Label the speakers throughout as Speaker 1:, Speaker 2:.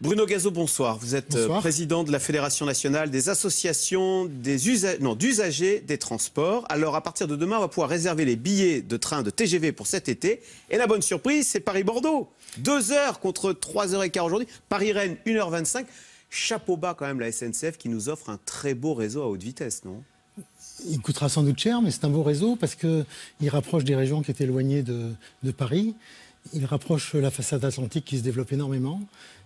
Speaker 1: Bruno Gazo, bonsoir. Vous êtes président de la Fédération nationale des associations d'usagers des transports. Alors, à partir de demain, on va pouvoir réserver les billets de train de TGV pour cet été. Et la bonne surprise, c'est Paris-Bordeaux. 2 heures contre 3h15 aujourd'hui. Paris-Rennes, 1h25. Chapeau bas quand même la SNCF qui nous offre un très beau réseau à haute vitesse, non ?
Speaker 2: Il coûtera sans doute cher, mais c'est un beau réseau parce qu'il rapproche des régions qui étaient éloignées de Paris. Il rapproche la façade atlantique qui se développe énormément.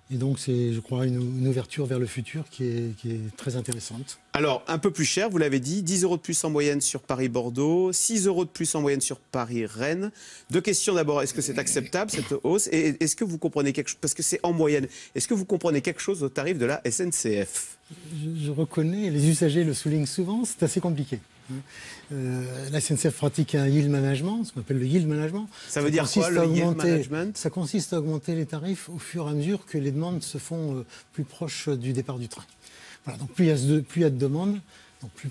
Speaker 2: Et donc, c'est, je crois, une ouverture vers le futur qui est très intéressante.
Speaker 1: Alors, un peu plus cher, vous l'avez dit, 10 € de plus en moyenne sur Paris-Bordeaux, 6 € de plus en moyenne sur Paris-Rennes. Deux questions d'abord, est-ce que c'est acceptable cette hausse? Et est-ce que vous comprenez quelque chose, parce que c'est en moyenne, est-ce que vous comprenez quelque chose au tarif de la SNCF?
Speaker 2: Je reconnais, les usagers le soulignent souvent, c'est assez compliqué. La SNCF pratique un yield management, ce qu'on appelle le yield management.
Speaker 1: Ça veut dire quoi, le yield management?
Speaker 2: Ça consiste à augmenter les tarifs au fur et à mesure que les demandes se font plus proches du départ du train. Voilà, donc plus il y a de demandes, donc plus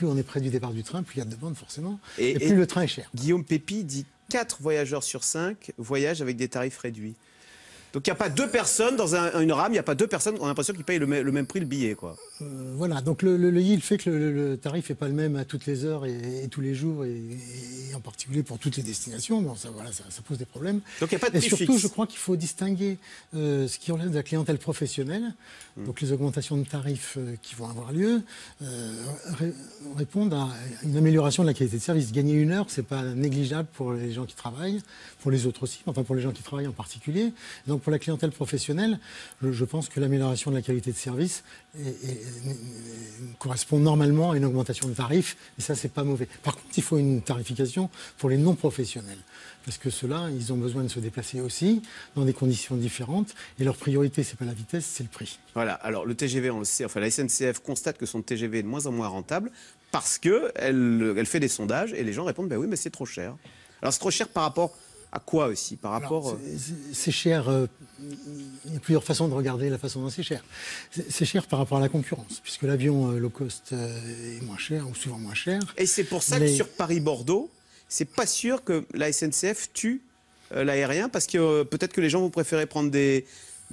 Speaker 2: on est près du départ du train, plus il y a de demandes forcément, et plus le train est cher.
Speaker 1: Guillaume Pépi dit 4 voyageurs sur 5 voyagent avec des tarifs réduits. Donc il n'y a pas 2 personnes dans une rame, il n'y a pas 2 personnes, on a l'impression qu'ils payent le même prix le billet, quoi.
Speaker 2: Voilà, donc le yield fait que le tarif n'est pas le même à toutes les heures et tous les jours, et en particulier pour toutes les destinations. Bon, ça pose des problèmes.
Speaker 1: Donc il n'y a pas de prix
Speaker 2: surtout,
Speaker 1: fixe.
Speaker 2: je crois qu'il faut distinguer ce qui relève de la clientèle professionnelle, donc les augmentations de tarifs qui vont avoir lieu, répondent à une amélioration de la qualité de service. Gagner 1 heure, ce n'est pas négligeable pour les gens qui travaillent, pour les autres aussi, enfin pour les gens qui travaillent en particulier. Donc pour la clientèle professionnelle, je pense que l'amélioration de la qualité de service correspond normalement à une augmentation de tarifs, et ça, c'est pas mauvais. Par contre, il faut une tarification pour les non-professionnels, parce que ceux-là, ils ont besoin de se déplacer aussi, dans des conditions différentes, et leur priorité, c'est pas la vitesse, c'est le prix.
Speaker 1: Voilà, alors le TGV, on le sait, enfin la SNCF constate que son TGV est de moins en moins rentable, parce qu'elle fait des sondages, et les gens répondent, ben oui, mais c'est trop cher. Alors c'est trop cher par rapport à quoi aussi? Par rapport...
Speaker 2: C'est cher, il y a plusieurs façons de regarder la façon dont c'est cher. C'est cher par rapport à la concurrence, puisque l'avion low cost est moins cher, ou souvent moins cher.
Speaker 1: Et c'est pour ça que sur Paris-Bordeaux, c'est pas sûr que la SNCF tue l'aérien, parce que peut-être que les gens vont préférer prendre des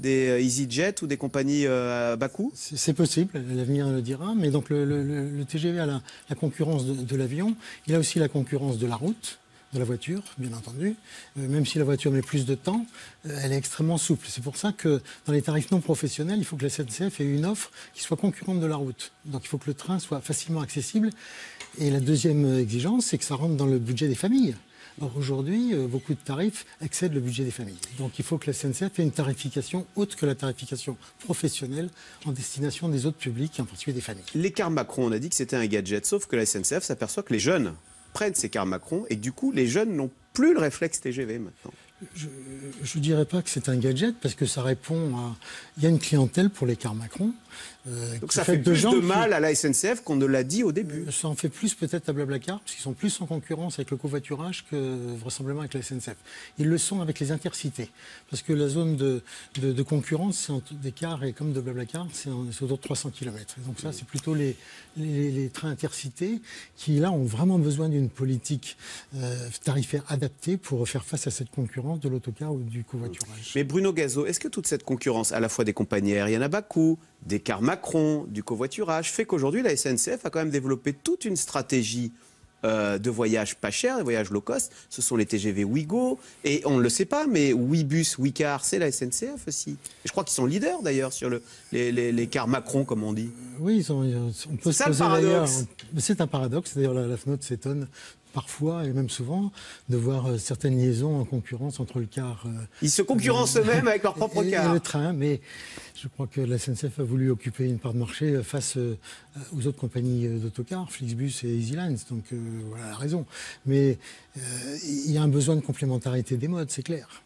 Speaker 1: EasyJet ou des compagnies à bas coût.
Speaker 2: C'est possible, l'avenir le dira, mais donc le TGV a la concurrence de l'avion, il a aussi la concurrence de la route, de la voiture, bien entendu. Même si la voiture met plus de temps, elle est extrêmement souple. C'est pour ça que dans les tarifs non professionnels, il faut que la SNCF ait une offre qui soit concurrente de la route. Donc il faut que le train soit facilement accessible. Et la deuxième exigence, c'est que ça rentre dans le budget des familles. Or aujourd'hui, beaucoup de tarifs excèdent le budget des familles. Donc il faut que la SNCF ait une tarification haute que la tarification professionnelle en destination des autres publics, en particulier des familles.
Speaker 1: L'écart Macron, on a dit que c'était un gadget, sauf que la SNCF s'aperçoit que les jeunes prennent ces cars Macron et que du coup, les jeunes n'ont plus le réflexe TGV maintenant.
Speaker 2: Je ne dirais pas que c'est un gadget parce que ça répond à... Il y a une clientèle pour les cars Macron.
Speaker 1: Donc ça fait plus de mal à la SNCF qu'on ne l'a dit au début.
Speaker 2: Ça en fait plus peut-être à Blablacar, parce qu'ils sont plus en concurrence avec le covoiturage que vraisemblablement avec la SNCF. Ils le sont avec les intercités, parce que la zone de concurrence des cars et comme de Blablacar, c'est autour de 300 km. Et donc ça, c'est plutôt les trains intercités qui, là, ont vraiment besoin d'une politique tarifaire adaptée pour faire face à cette concurrence de l'autocar ou du covoiturage.
Speaker 1: Mais Bruno Gazo, est-ce que toute cette concurrence, à la fois des compagnies aériennes à bas coût, des cars Macron, du covoiturage, fait qu'aujourd'hui la SNCF a quand même développé toute une stratégie de voyages pas chers, des voyages low cost? Ce sont les TGV Ouigo, et on ne le sait pas, mais Ouibus, Ouicar, c'est la SNCF aussi. Et je crois qu'ils sont leaders d'ailleurs sur les cars Macron, comme on dit.
Speaker 2: Oui, on peut se poser d'ailleurs. C'est un paradoxe, d'ailleurs la FNOT s'étonne parfois, et même souvent, de voir certaines liaisons en concurrence entre le car...
Speaker 1: Ils se concurrencent eux-mêmes avec leur propre car.
Speaker 2: Et le train, mais je crois que la SNCF a voulu occuper une part de marché face aux autres compagnies d'autocars, Flixbus et EasyLines, donc voilà la raison. Mais il y a un besoin de complémentarité des modes, c'est clair.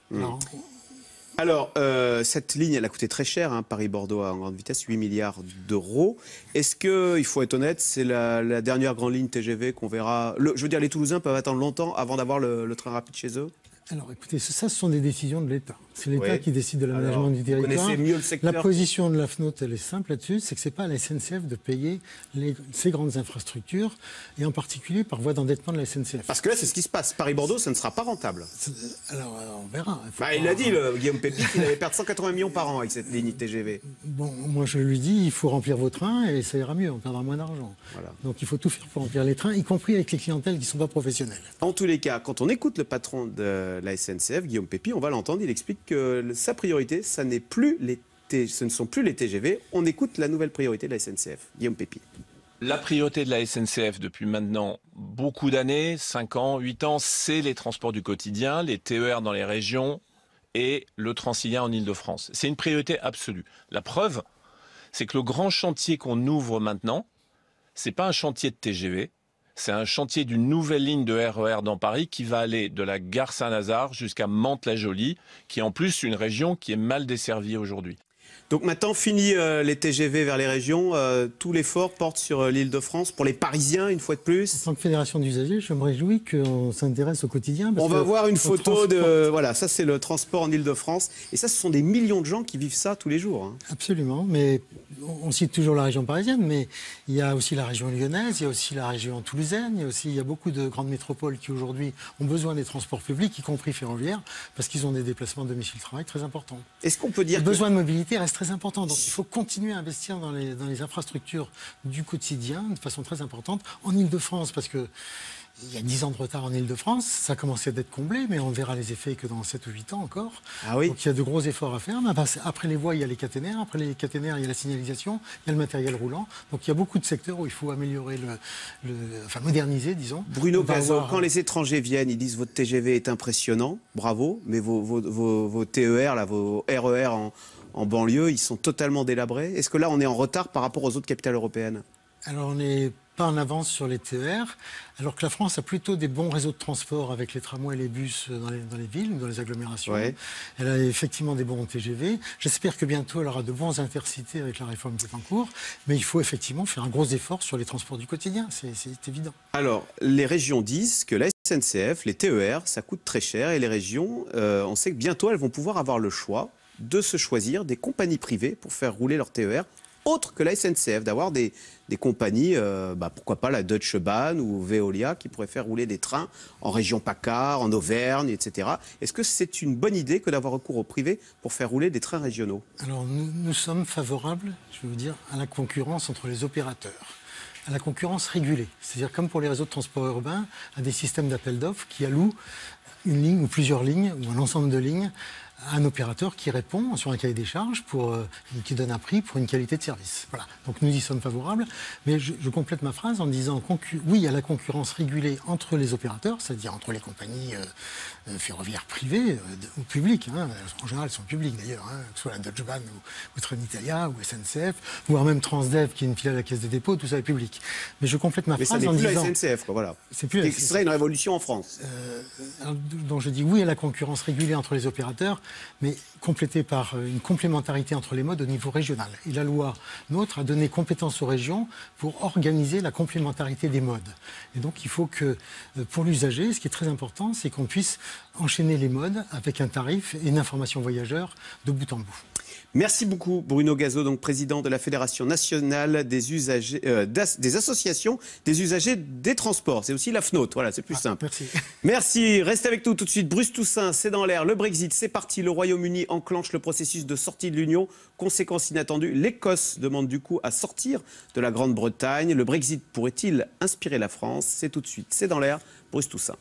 Speaker 1: Alors, cette ligne, elle a coûté très cher, hein, Paris-Bordeaux à grande vitesse, 8 milliards d'euros. Est-ce que, il faut être honnête, c'est la dernière grande ligne TGV qu'on verra... je veux dire, les Toulousains peuvent attendre longtemps avant d'avoir le train rapide chez eux?
Speaker 2: Alors écoutez, ce sont des décisions de l'État. C'est l'État qui décide de l'aménagement du territoire.
Speaker 1: Vous connaissez mieux le secteur.
Speaker 2: La position de la FNOT, elle est simple là-dessus, c'est que ce n'est pas à la SNCF de payer ces grandes infrastructures, et en particulier par voie d'endettement de la SNCF.
Speaker 1: Parce que là, c'est ce qui se passe. Paris-Bordeaux, ça ne sera pas rentable.
Speaker 2: Alors, on verra.
Speaker 1: Il l'a dit, Guillaume Pépi, qu'il allait perdre 180 millions par an avec cette ligne TGV.
Speaker 2: Bon, moi je lui dis, il faut remplir vos trains et ça ira mieux, on perdra moins d'argent. Voilà. Donc il faut tout faire pour remplir les trains, y compris avec les clientèles qui ne sont pas professionnelles.
Speaker 1: En tous les cas, quand on écoute le patron de la SNCF, Guillaume Pépi, on va l'entendre, il explique que sa priorité, ce ne sont plus les TGV. On écoute la nouvelle priorité de la SNCF. Guillaume Pépi.
Speaker 3: La priorité de la SNCF depuis maintenant beaucoup d'années, 5 ans, 8 ans, c'est les transports du quotidien, les TER dans les régions et le Transilien en Ile-de-France. C'est une priorité absolue. La preuve, c'est que le grand chantier qu'on ouvre maintenant, c'est pas un chantier de TGV, c'est un chantier d'une nouvelle ligne de RER dans Paris qui va aller de la gare Saint-Lazare jusqu'à Mantes-la-Jolie, qui est en plus une région qui est mal desservie aujourd'hui.
Speaker 1: Donc maintenant, fini les TGV vers les régions, tout l'effort porte sur l'Île-de-France pour les Parisiens, une fois de plus.
Speaker 2: En tant que fédération d'usagers, je me réjouis qu'on s'intéresse au quotidien.
Speaker 1: On va voir une photo de... Voilà, ça c'est le transport en Île-de-France. Et ça, ce sont des millions de gens qui vivent ça tous les jours. Hein.
Speaker 2: Absolument, mais on cite toujours la région parisienne, mais il y a aussi la région lyonnaise, il y a aussi la région toulousaine, il y a beaucoup de grandes métropoles qui aujourd'hui ont besoin des transports publics, y compris ferroviaires, parce qu'ils ont des déplacements domicile-travail très importants.
Speaker 1: Est-ce qu'on peut dire
Speaker 2: le besoin de mobilité reste très important. Donc il faut continuer à investir dans les infrastructures du quotidien de façon très importante en Île-de-France, parce que il y a 10 ans de retard en Île-de-France, ça commençait d'être comblé, mais on verra les effets que dans 7 ou 8 ans encore.
Speaker 1: Ah oui.
Speaker 2: Donc il y a de gros efforts à faire. Mais après les voies, il y a les caténaires. Après les caténaires, il y a la signalisation, il y a le matériel roulant. Donc il y a beaucoup de secteurs où il faut améliorer, enfin moderniser, disons.
Speaker 1: Bruno Gazo, quand les étrangers viennent, ils disent votre TGV est impressionnant, bravo, mais vos TER, là, vos RER en banlieue, ils sont totalement délabrés. Est-ce que là, on est en retard par rapport aux autres capitales européennes?
Speaker 2: Alors on n'est pas en avance sur les TER, alors que la France a plutôt des bons réseaux de transport avec les tramways et les bus dans les villes, dans les agglomérations. Ouais. Elle a effectivement des bons TGV. J'espère que bientôt elle aura de bons intercités avec la réforme qui est en cours, mais il faut effectivement faire un gros effort sur les transports du quotidien, c'est évident.
Speaker 1: Alors, les régions disent que la SNCF, les TER, ça coûte très cher, et les régions, on sait que bientôt elles vont pouvoir avoir le choix de se choisir des compagnies privées pour faire rouler leurs TER, autre que la SNCF, d'avoir des compagnies, pourquoi pas la Deutsche Bahn ou Veolia, qui pourraient faire rouler des trains en région PACA, en Auvergne, etc. Est-ce que c'est une bonne idée que d'avoir recours au privé pour faire rouler des trains régionaux?
Speaker 2: Alors nous sommes favorables, je veux dire, à la concurrence entre les opérateurs, à la concurrence régulée. C'est-à-dire comme pour les réseaux de transport urbain, à des systèmes d'appel d'offres qui allouent une ligne ou plusieurs lignes, ou un ensemble de lignes, à un opérateur qui répond sur un cahier des charges, qui donne un prix pour une qualité de service. Voilà. Donc nous y sommes favorables, mais je complète ma phrase en disant oui à la concurrence régulée entre les opérateurs, c'est-à-dire entre les compagnies ferroviaires privées ou publiques. Hein. En général, elles sont publiques d'ailleurs, hein, que ce soit la Deutsche Bahn ou Trenitalia ou SNCF, voire même Transdev qui est une filiale à la Caisse des dépôts, tout ça est public. Mais je complète ma phrase en disant...
Speaker 1: Mais ça n'est plus la SNCF, quoi, voilà.
Speaker 2: C'est plus la SNCF.
Speaker 1: Ce serait une révolution en France.
Speaker 2: Donc je dis oui à la concurrence régulée entre les opérateurs, mais complétée par une complémentarité entre les modes au niveau régional. Et la loi NOTRe a donné compétence aux régions pour organiser la complémentarité des modes. Et donc il faut que, pour l'usager, ce qui est très important, c'est qu'on puisse enchaîner les modes avec un tarif et une information voyageur de bout en bout.
Speaker 1: Merci beaucoup Bruno Gazo, donc président de la Fédération nationale des usagers, des associations des usagers des transports. C'est aussi la FNOT, voilà, c'est plus simple.
Speaker 2: Merci.
Speaker 1: Merci, restez avec nous tout de suite. Bruce Toussaint, c'est dans l'air. Le Brexit, c'est parti. Le Royaume-Uni enclenche le processus de sortie de l'Union. Conséquence inattendue, l'Écosse demande du coup à sortir de la Grande-Bretagne. Le Brexit pourrait-il inspirer la France? C'est tout de suite, c'est dans l'air. Bruce Toussaint.